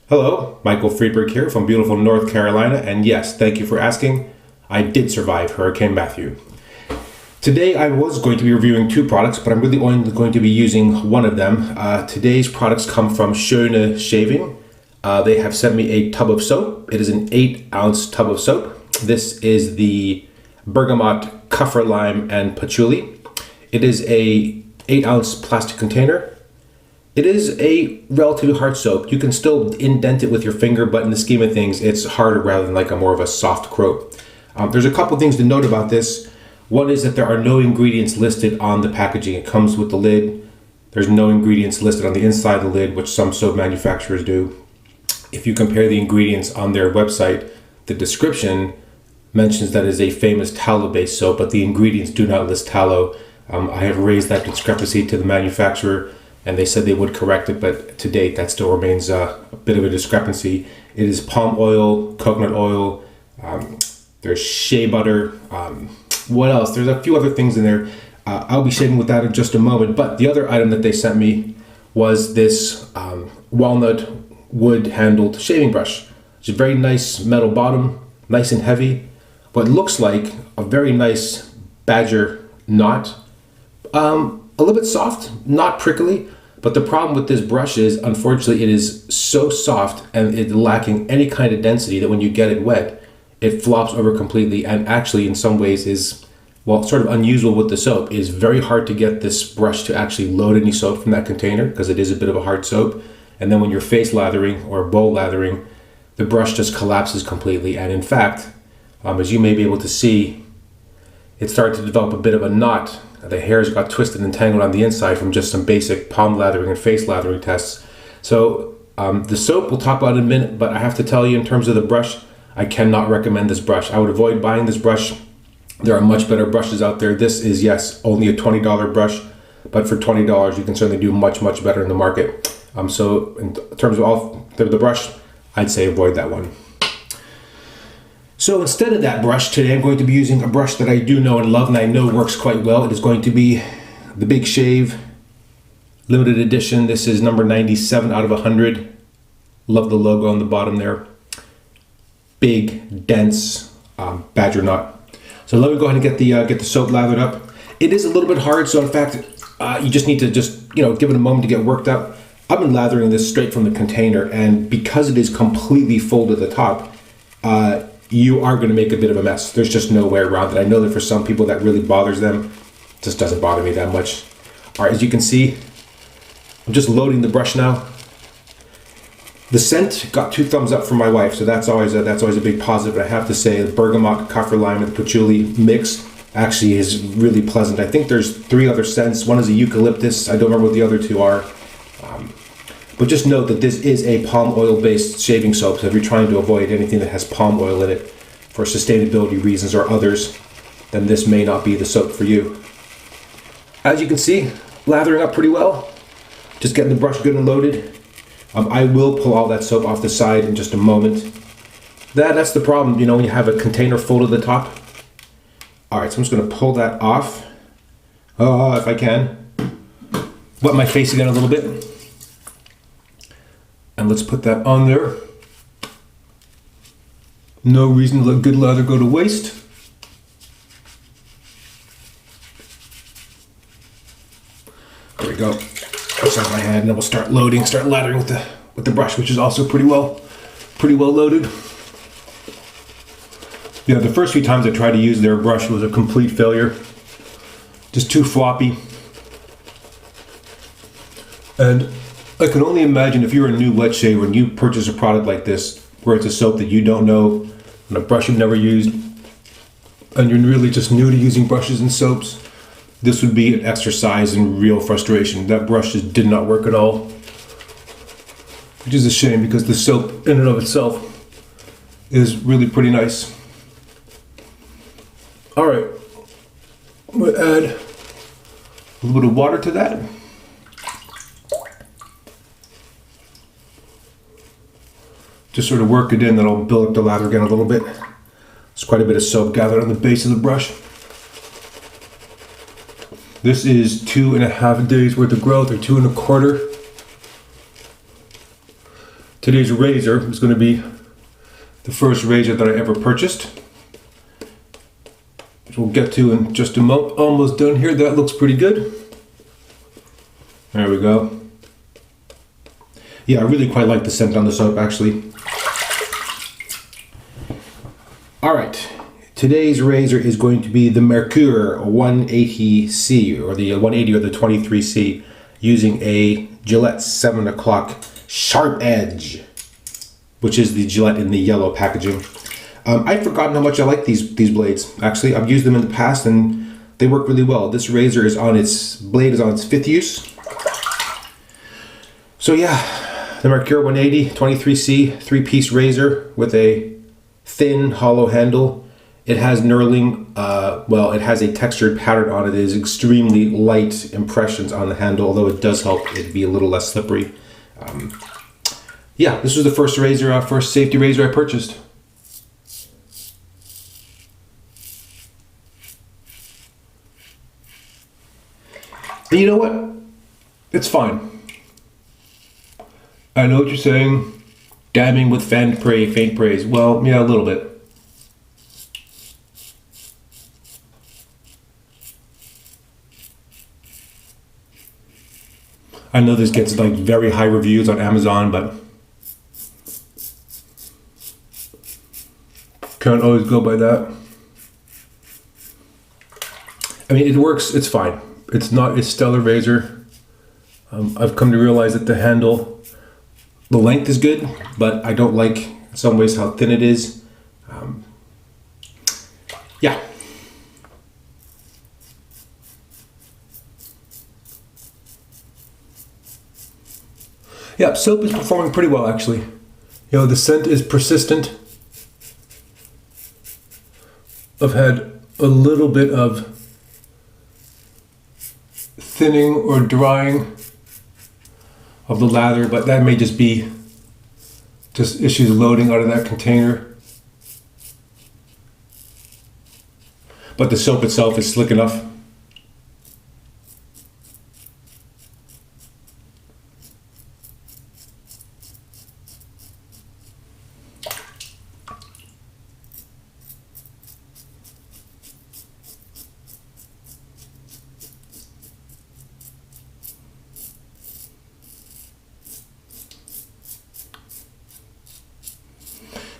Hello, Michael Friedberg here from beautiful North Carolina, and yes, thank you for asking. I did survive Hurricane Matthew. Today I was going to be reviewing two products, but I'm really only going to be using one of them. Today's products come from Schöne Shaving. They have sent me a tub of soap. It is an 8-ounce tub of soap. This is the Bergamot, Kaffir Lime, and Patchouli. It is a 8-ounce plastic container. It is a relatively hard soap. You can still indent it with your finger, but in the scheme of things, it's harder rather than like a more of a soft croak. There's a couple things to note about this. One is that there are no ingredients listed on the packaging. It comes with the lid. There's no ingredients listed on the inside of the lid, which some soap manufacturers do. If you compare the ingredients on their website, the description mentions that it is a famous tallow-based soap, but the ingredients do not list tallow. I have raised that discrepancy to the manufacturer, and they said they would correct it, but to date that still remains a bit of a discrepancy. It is palm oil, coconut oil, there's shea butter, what else? There's a few other things in there. I'll be shaving with that in just a moment, but the other item that they sent me was this walnut wood handled shaving brush. It's a very nice metal bottom, nice and heavy, what looks like a very nice badger knot. A little bit soft, not prickly, but the problem with this brush is, unfortunately, it is so soft and it's lacking any kind of density that when you get it wet, it flops over completely, and actually in some ways is, well, sort of unusual with the soap. It is very hard to get this brush to actually load any soap from that container because it is a bit of a hard soap. And then when you're face lathering or bowl lathering, the brush just collapses completely. And in fact, as you may be able to see, it started to develop a bit of a knot. The hairs got twisted and tangled on the inside from just some basic palm lathering and face lathering tests. So the soap we'll talk about in a minute, but I have to tell you in terms of the brush, I cannot recommend this brush. I would avoid buying this brush. There are much better brushes out there. This is, yes, only a $20 brush, but for $20 you can certainly do much, much better in the market. So in terms of all the brush, I'd say avoid that one. So instead of that brush today, I'm going to be using a brush that I do know and love and I know works quite well. It is going to be the Big Shave limited edition. This is number 97 out of 100. Love the logo on the bottom there. Big, dense badger knot. So let me go ahead and get the soap lathered up. It is a little bit hard, so in fact, you just need to give it a moment to get worked up. I've been lathering this straight from the container, and because it is completely full to the top, you are going to make a bit of a mess. There's just no way around it. I know that for some people that really bothers them. It just doesn't bother me that much. All right, as you can see, I'm just loading the brush now. The scent got 2 thumbs up from my wife, so that's always a big positive. I have to say, the Bergamot, Kaffir Lime, and Patchouli mix actually is really pleasant. I think there's 3 other scents. One is a eucalyptus. I don't remember what the other 2 are. But just note that this is a palm oil based shaving soap, so if you're trying to avoid anything that has palm oil in it for sustainability reasons or others, then this may not be the soap for you. As you can see, lathering up pretty well. Just getting the brush good and loaded. I will pull all that soap off the side in just a moment. That's the problem, when you have a container full to the top. All right, so I'm just gonna pull that off. If I can. Wet my face again a little bit. And let's put that on there. No reason to let good lather go to waste. There we go. Outside my hand, and then we'll start lathering with the brush, which is also pretty well loaded. Yeah, the first few times I tried to use their brush was a complete failure. Just too floppy. And I can only imagine if you're a new wet shaver and you purchase a product like this, where it's a soap that you don't know, and a brush you've never used, and you're really just new to using brushes and soaps, this would be an exercise in real frustration. That brush just did not work at all, which is a shame because the soap in and of itself is really pretty nice. All right, I'm gonna add a little bit of water to that. Just sort of work it in, then I'll build up the lather again a little bit. There's quite a bit of soap gathered on the base of the brush. This is 2.5 days worth of growth, or 2 1/4. Today's razor is going to be the first razor that I ever purchased, which we'll get to in just a moment. Almost done here. That looks pretty good. There we go. Yeah, I really quite like the scent on the soap, actually. Alright, today's razor is going to be the Merkur 180C, or the 180 or the 23C, using a Gillette 7 o'clock SharpEdge, which is the Gillette in the yellow packaging. I'd forgotten how much I like these blades. Actually, I've used them in the past and they work really well. This razor is on its, blade is on its 5th use. So yeah, the Merkur 180 23C 3-piece razor with a thin hollow handle. It has knurling, well, it has a textured pattern on it. It is extremely light impressions on the handle, although it does help it be a little less slippery. Yeah, this was the first razor, first safety razor I purchased. And you know what? It's fine. I know what you're saying. Dabbing with faint praise. Well, yeah, a little bit. I know this gets like very high reviews on Amazon, but can't always go by that. I mean, it works, it's fine. It's not a stellar razor. I've come to realize that the handle, the length is good, but I don't like, in some ways, how thin it is. Yeah. Yeah, soap is performing pretty well, actually. You know, the scent is persistent. I've had a little bit of thinning or drying of the lather, but that may just be just issues loading out of that container. But the soap itself is slick enough.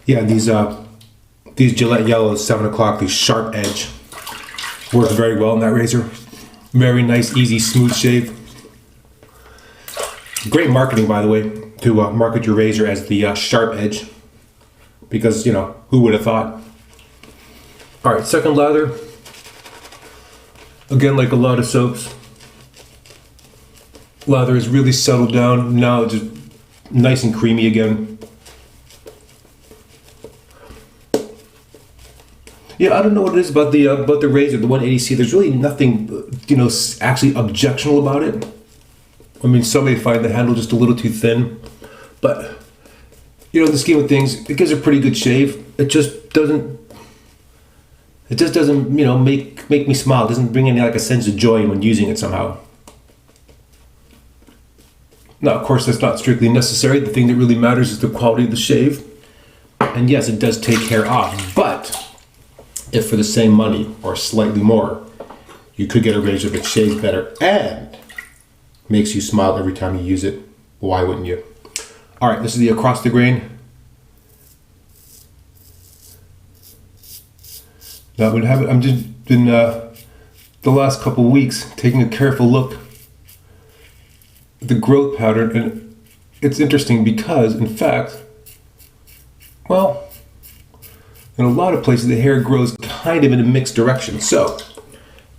Yeah, these Gillette yellows, 7 o'clock, these SharpEdge, work very well in that razor. Very nice, easy, smooth shave. Great marketing, by the way, to market your razor as the SharpEdge, because, you know, who would have thought? All right, second lather. Again, like a lot of soaps, lather has really settled down. Now it's just nice and creamy again. Yeah, I don't know what it is about the razor, the 180C. There's really nothing, you know, actually objectionable about it. I mean, some may find the handle just a little too thin, but you know, in the scheme of things, it gives a pretty good shave. It just doesn't, you know, make me smile. It doesn't bring any like a sense of joy when using it somehow. Now, of course, that's not strictly necessary. The thing that really matters is the quality of the shave. And yes, it does take hair off, but if for the same money or slightly more, you could get a razor that shaves better and makes you smile every time you use it, why wouldn't you? All right, this is the across the grain. Now I'm just been the last couple weeks taking a careful look at the growth pattern, and it's interesting because, in fact, well, in a lot of places, the hair grows kind of in a mixed direction. So,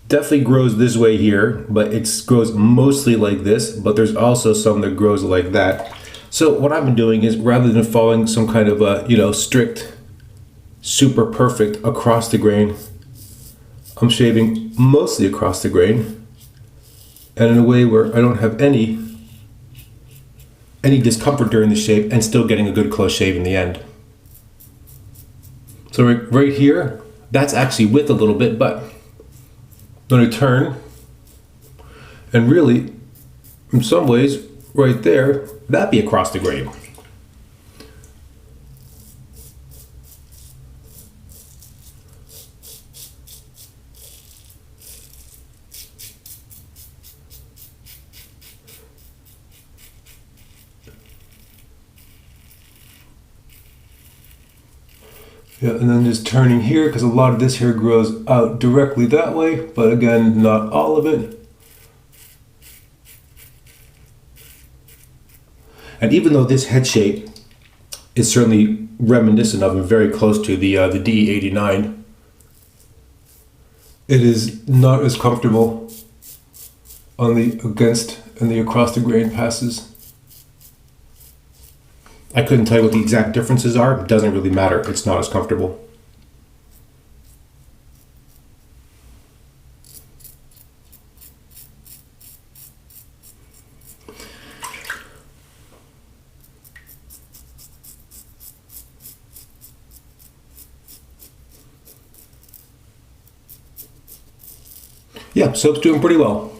definitely grows this way here, but it grows mostly like this, but there's also some that grows like that. So what I've been doing is, rather than following some kind of a, you know, strict, super perfect across the grain, I'm shaving mostly across the grain, and in a way where I don't have any discomfort during the shave and still getting a good close shave in the end. So right here, that's actually width a little bit, but I'm going to turn, and really, in some ways, right there, that'd be across the grain. Yeah, and then just turning here because a lot of this hair grows out directly that way, but again, not all of it. And even though this head shape is certainly reminiscent of and very close to the D89, it is not as comfortable on the against and the across the grain passes. I couldn't tell you what the exact differences are. It doesn't really matter. It's not as comfortable. Yeah, soap's doing pretty well.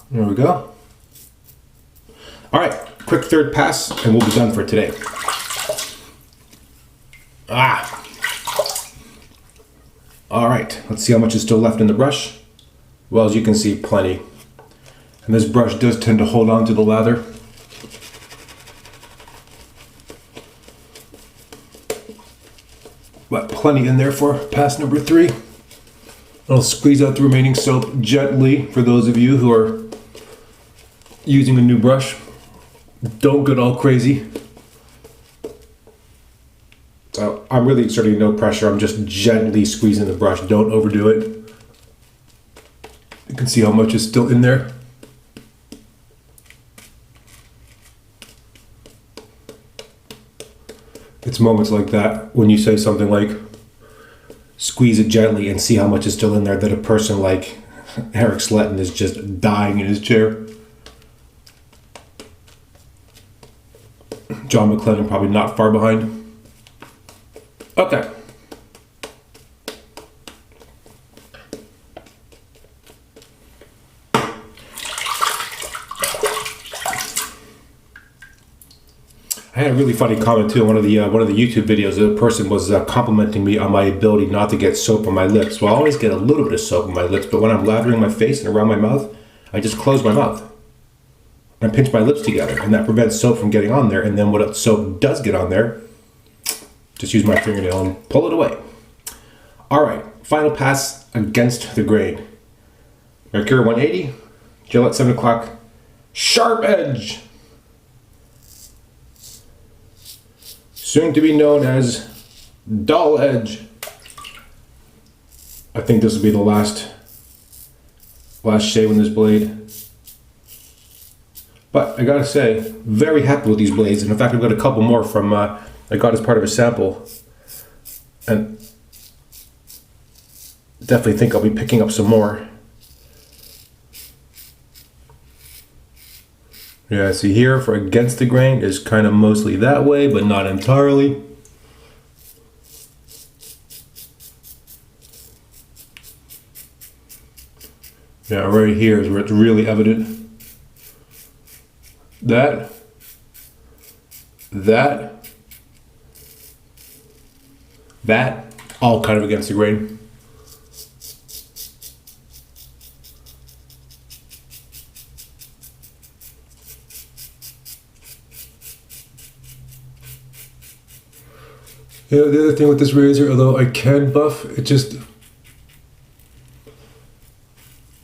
There we go. All right, quick third pass and we'll be done for today. All right, let's see how much is still left in the brush. Well, as you can see, plenty. And this brush does tend to hold on to the lather. But plenty in there for pass number 3. I'll squeeze out the remaining soap gently for those of you who are using a new brush. Don't get all crazy. So I'm really exerting no pressure. I'm just gently squeezing the brush. Don't overdo it. You can see how much is still in there. It's moments like that when you say something like, squeeze it gently and see how much is still in there, that a person like Eric Sletton is just dying in his chair. John McClellan probably not far behind. Okay. I had a really funny comment too on one of the YouTube videos. A person was complimenting me on my ability not to get soap on my lips. Well, I always get a little bit of soap on my lips, but when I'm lathering my face and around my mouth, I just close my mouth. I pinch my lips together, and that prevents soap from getting on there. And then what soap does get on there, just use my fingernail and pull it away. All right, final pass against the grain. Merkur 180, Gillette 7 o'clock SharpEdge. Soon to be known as Dull Edge. I think this will be the last shave on this blade. But I gotta say, very happy with these blades. And in fact, I've got a couple more from I got as part of a sample. And definitely think I'll be picking up some more. Yeah, see here for against the grain is kind of mostly that way, but not entirely. Yeah, right here is where it's really evident. That, all kind of against the grain. Yeah, the other thing with this razor, although I can buff, it just,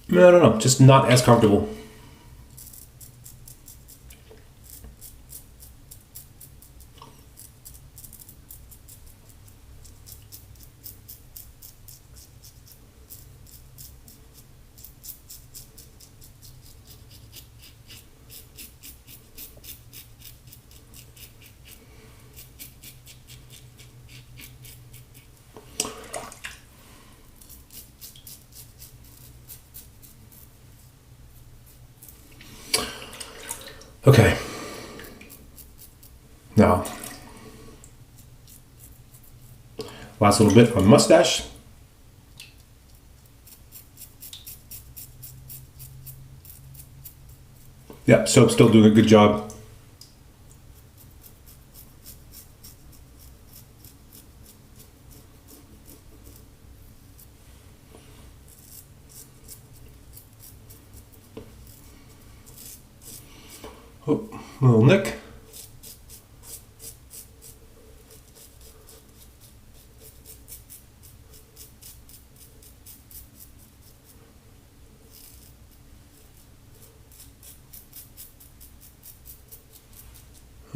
I don't know, just not as comfortable. Okay, now, last little bit on mustache. Yeah, soap's still doing a good job. Oh, little nick.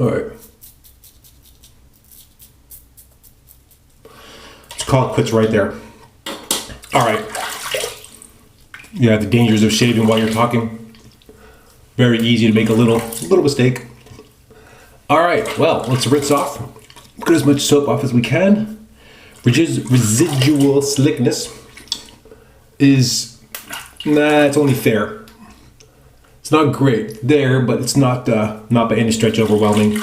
All right. Let's call it quits right there. All right. Yeah, the dangers of shaving while you're talking. Very easy to make a little mistake. All right, well, let's rinse off. Get as much soap off as we can. Residual slickness is, it's only fair. It's not great there, but it's not by any stretch overwhelming.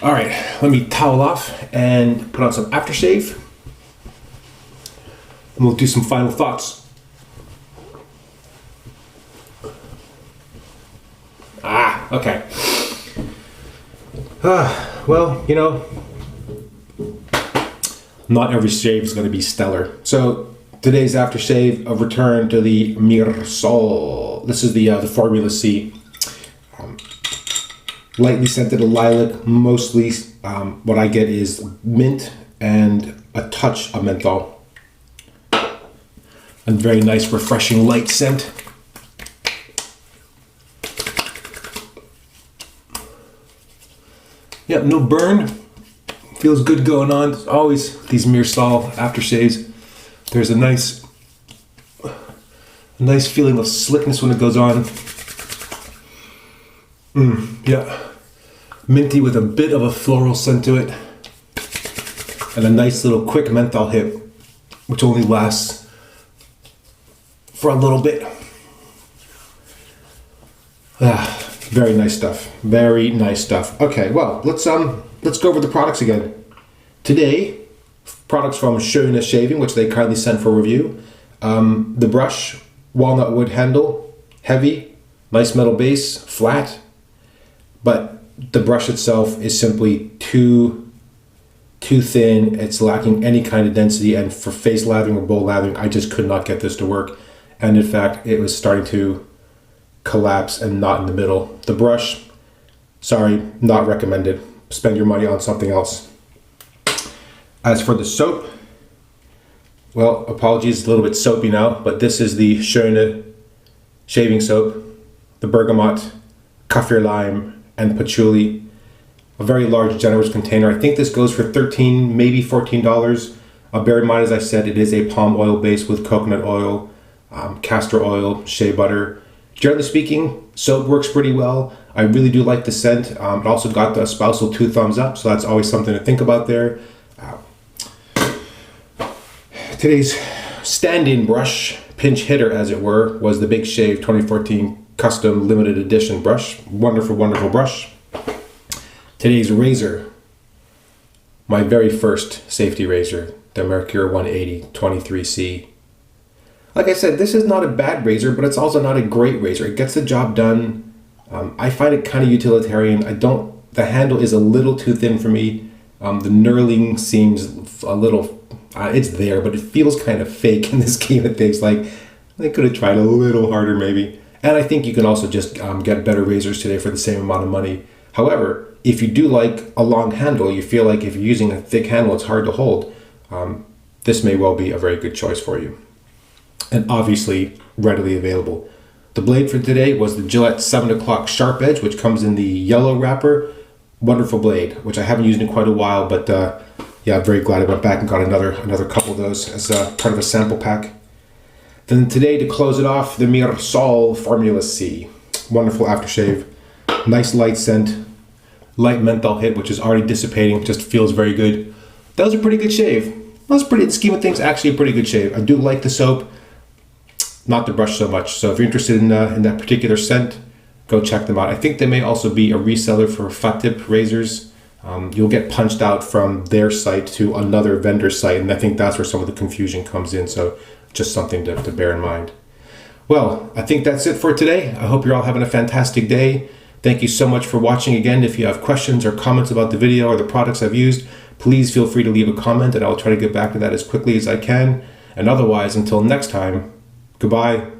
All right, let me towel off and put on some aftershave. And we'll do some final thoughts. Okay. Well, you know, not every shave is going to be stellar. So today's aftershave, a return to the Myrsol. This is the Formula C. Lightly scented lilac. Mostly what I get is mint and a touch of menthol. And very nice, refreshing, light scent. Yep, no burn. Feels good going on. There's always these Myrsol aftershaves. There's a nice feeling of slickness when it goes on. Yeah. Minty with a bit of a floral scent to it. And a nice little quick menthol hit, which only lasts for a little bit. Very nice stuff. Very nice stuff. Okay, well, let's go over the products again. Today, products from Schöne Shaving, which they kindly sent for review. The brush, walnut wood handle, heavy, nice metal base, flat, but the brush itself is simply too thin. It's lacking any kind of density, and for face lathering or bowl lathering, I just could not get this to work. And in fact, it was starting to collapse and not in the middle. The brush, sorry, not recommended. Spend your money on something else. As for the soap, well, apologies, it's a little bit soapy now, but this is the Schöne shaving soap, the Bergamot, Kaffir Lime, and Patchouli. A very large, generous container. I think this goes for $13, maybe $14. Bear in mind, as I said, it is a palm oil base with coconut oil, castor oil, shea butter. Generally speaking, soap works pretty well. I really do like the scent. It also got the spousal 2 thumbs up, so that's always something to think about there. Today's stand-in brush, pinch hitter as it were, was the Big Shave 2014 Custom Limited Edition brush. Wonderful, wonderful brush. Today's razor, my very first safety razor, the Merkur 180 23C. Like I said, this is not a bad razor, but it's also not a great razor. It gets the job done. I find it kind of utilitarian. The handle is a little too thin for me. The knurling seems a little, it's there, but it feels kind of fake in this game of things. Like, they could have tried a little harder maybe. And I think you can also just get better razors today for the same amount of money. However, if you do like a long handle, you feel like if you're using a thick handle, it's hard to hold, this may well be a very good choice for you. And obviously readily available. The blade for today was the Gillette 7 o'clock SharpEdge, which comes in the yellow wrapper. Wonderful blade, which I haven't used in quite a while, but yeah, I'm very glad I went back and got another couple of those as part of a sample pack. Then today, to close it off, the Myrsol Formula C. Wonderful aftershave, nice light scent, light menthol hit, which is already dissipating, just feels very good. That was a pretty good shave. That was pretty, in the scheme of things, actually a pretty good shave. I do like the soap. Not the brush so much. So if you're interested in that particular scent, go check them out. I think they may also be a reseller for fat tip razors. You'll get punched out from their site to another vendor site, and I think that's where some of the confusion comes in. So just something to bear in mind. Well, I think that's it for today. I hope you're all having a fantastic day. Thank you so much for watching. Again, if you have questions or comments about the video or the products I've used, please feel free to leave a comment and I'll try to get back to that as quickly as I can. And otherwise, until next time, goodbye.